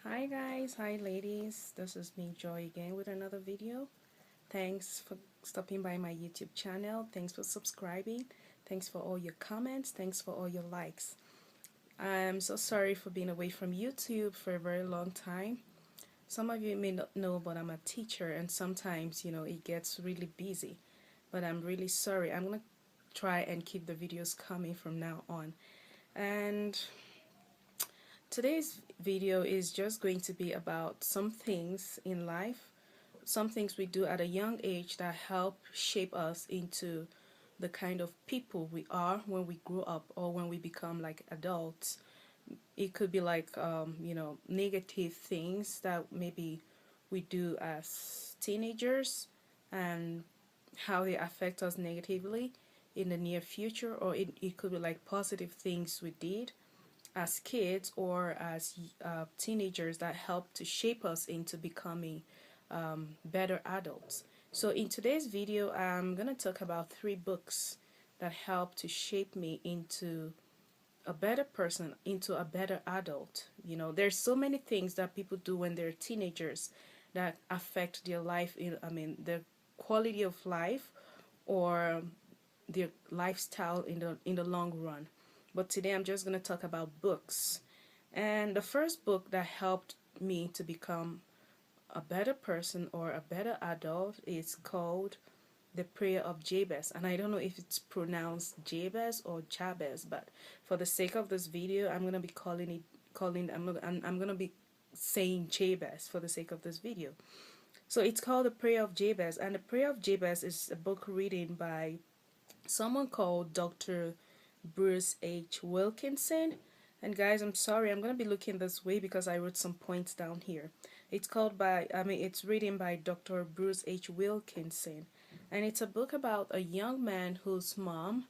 Hi guys, hi ladies, this is me Joy again with another video. Thanks for stopping by my YouTube channel, thanks for subscribing, thanks for all your comments, thanks for all your likes. I'm so sorry for being away from YouTube for a very long time. Some of you may not know, but I'm a teacher and sometimes it gets really busy, but I'm really sorry. I'm gonna try and keep the videos coming from now on. And today's video is just going to be about some things in life, some things we do at a young age that help shape us into the kind of people we are when we grow up or when we become like adults. It could be like, negative things that maybe we do as teenagers and how they affect us negatively in the near future, or it could be like positive things we did as kids or as teenagers that help to shape us into becoming better adults. So in today's video, I'm going to talk about 3 books that help to shape me into a better person, into a better adult. There's so many things that people do when they're teenagers that affect their life, their quality of life or their lifestyle in the long run. But today I'm just going to talk about books. And the first book that helped me to become a better person or a better adult is called The Prayer of Jabez. And I don't know if it's pronounced Jabez or Jabez, but for the sake of this video, I'm going to be I'm going to be saying Jabez for the sake of this video. So it's called The Prayer of Jabez, and The Prayer of Jabez is a book written by someone called Dr. Bruce H. Wilkinson. And guys, I'm sorry, I'm going to be looking this way because I wrote some points down here. It's written by Dr. Bruce H. Wilkinson. And it's a book about a young man whose mom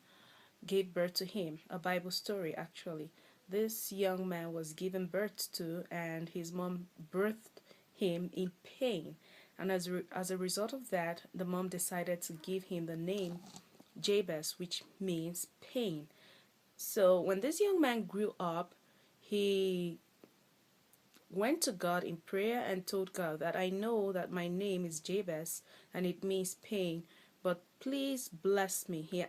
gave birth to him, a Bible story actually. This young man was given birth to, and his mom birthed him in pain. And as a result of that, the mom decided to give him the name Jabez, which means pain. So when this young man grew up, he went to God in prayer and told God that I know that my name is Jabez and it means pain, but please bless me. He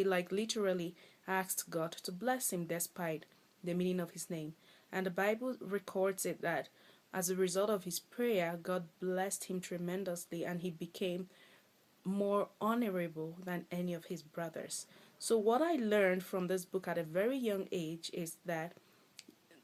like literally asked God to bless him despite the meaning of his name. And the Bible records it that as a result of his prayer, God blessed him tremendously and he became more honorable than any of his brothers. So, what I learned from this book at a very young age is that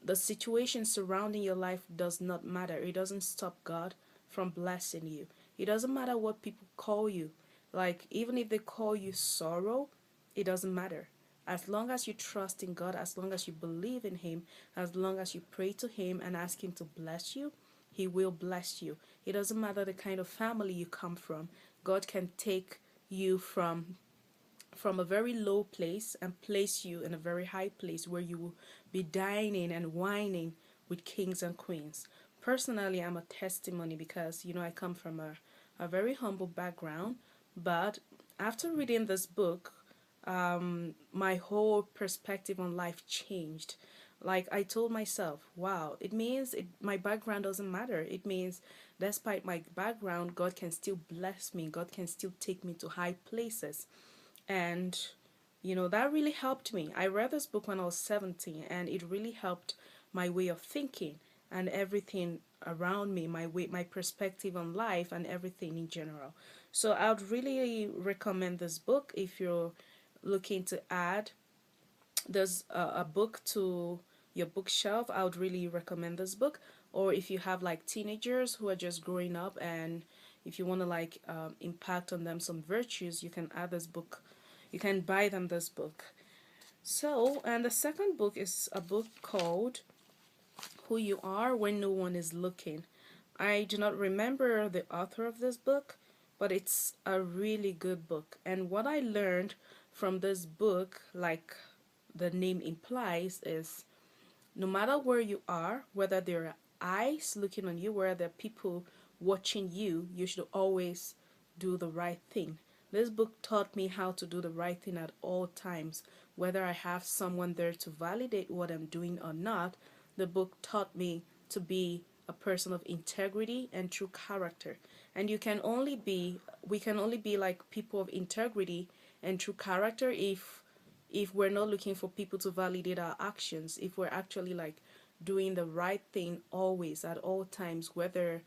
the situation surrounding your life does not matter. It doesn't stop God from blessing you. It doesn't matter what people call you. Like, even if they call you sorrow, it doesn't matter. As long as you trust in God, as long as you believe in Him, as long as you pray to Him and ask Him to bless you, He will bless you. It doesn't matter the kind of family you come from. God can take you from a very low place and place you in a very high place where you will be dining and wining with kings and queens. Personally, I'm a testimony because I come from a very humble background, but after reading this book, my whole perspective on life changed. Like I told myself, wow, it means my background doesn't matter. It means despite my background, God can still bless me. God can still take me to high places. And that really helped me. I read this book when I was 17 and it really helped my way of thinking and everything around me, my perspective on life and everything in general. So I would really recommend this book if you're looking to add a book to your bookshelf. I would really recommend this book. Or if you have like teenagers who are just growing up and if you want to like impact on them some virtues, you can add this book, you can buy them this book. So, and the second book is a book called Who You Are When No One Is Looking. I do not remember the author of this book, but it's a really good book. And what I learned from this book, like the name implies, is no matter where you are, whether there are eyes looking on you, whether there are people watching you, you should always do the right thing. This book taught me how to do the right thing at all times, whether I have someone there to validate what I'm doing or not. The book taught me to be a person of integrity and true character. And we can only be like people of integrity and true character if we're not looking for people to validate our actions, if we're actually like doing the right thing always at all times, whether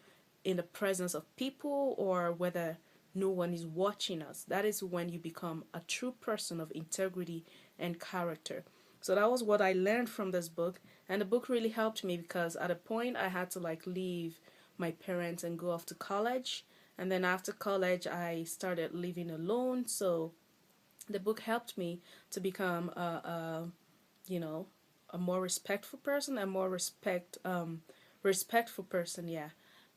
in the presence of people or whether no one is watching us. That is when you become a true person of integrity and character. So that was what I learned from this book, and the book really helped me because at a point I had to like leave my parents and go off to college, and then after college I started living alone. So the book helped me to become you know a more respectful person, a more respectful person, yeah.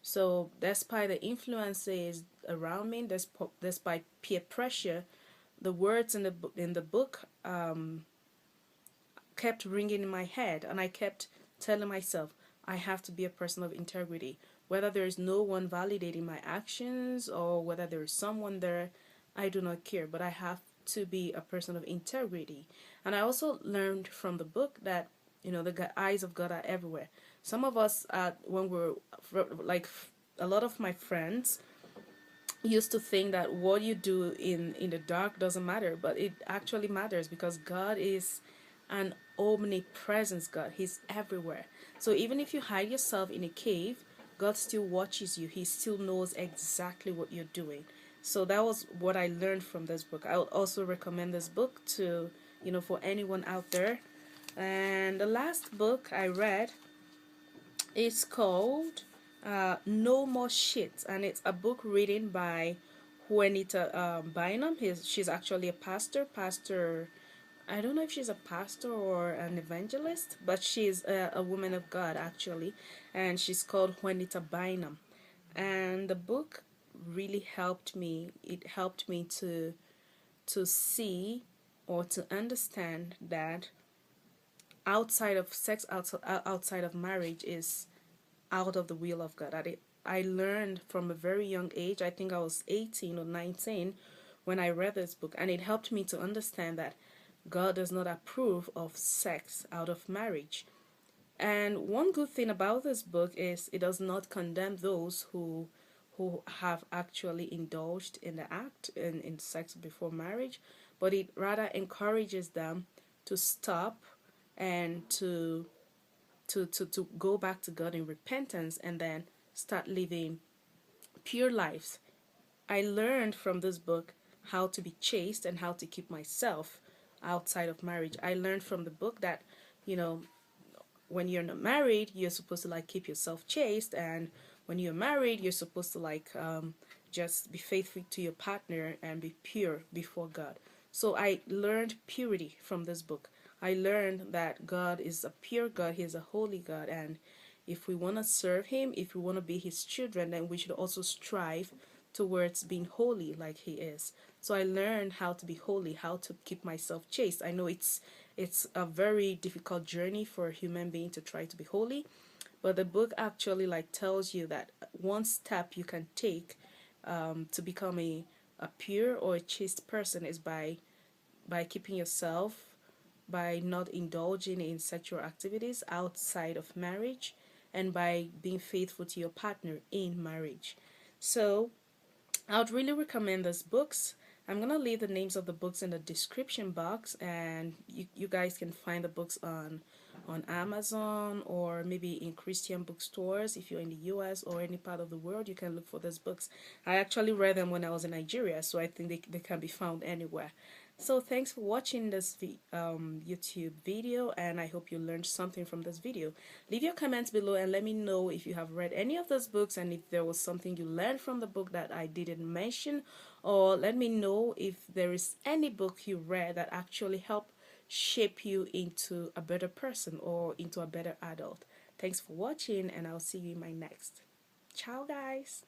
So despite the influences around me, despite peer pressure, the words in the book kept ringing in my head, and I kept telling myself I have to be a person of integrity, whether there is no one validating my actions or whether there is someone there. I do not care, but I have to be a person of integrity. And I also learned from the book that the eyes of God are everywhere. Some of us, when we're like, a lot of my friends used to think that what you do in the dark doesn't matter, but it actually matters because God is an omnipresence God. He's everywhere. So even if you hide yourself in a cave, God still watches you. He still knows exactly what you're doing. So that was what I learned from this book. I would also recommend this book to, for anyone out there. And the last book I read is called No More Shit, and it's a book written by Juanita Bynum. She's actually a pastor. I don't know if she's a pastor or an evangelist, but she's a woman of God actually, and she's called Juanita Bynum. And the book really helped me. It helped me to see or to understand that outside of sex, outside of marriage, is out of the will of God. I learned from a very young age. I think I was 18 or 19 when I read this book, and it helped me to understand that God does not approve of sex out of marriage. And one good thing about this book is it does not condemn those who have actually indulged in the act in sex before marriage, but it rather encourages them to stop and to go back to God in repentance and then start living pure lives. I learned from this book how to be chaste and how to keep myself outside of marriage. I learned from the book that, you know, when you're not married, you're supposed to like keep yourself chaste, and when you're married, you're supposed to like just be faithful to your partner and be pure before God. So I learned purity from this book. I learned that God is a pure God, He is a holy God, and if we want to serve Him, if we want to be His children, then we should also strive towards being holy like He is. So I learned how to be holy, how to keep myself chaste. I know it's a very difficult journey for a human being to try to be holy, but the book actually like tells you that one step you can take to become a pure or a chaste person is by keeping yourself, by not indulging in sexual activities outside of marriage, and by being faithful to your partner in marriage. So I would really recommend these books. I'm going to leave the names of the books in the description box, and you guys can find the books on Amazon or maybe in Christian bookstores. If you're in the US or any part of the world, you can look for these books. I actually read them when I was in Nigeria, so I think they can be found anywhere. So thanks for watching this YouTube video, and I hope you learned something from this video. Leave your comments below and let me know if you have read any of those books and if there was something you learned from the book that I didn't mention, or let me know if there is any book you read that actually helped shape you into a better person or into a better adult. Thanks for watching, and I'll see you in my next. Ciao guys.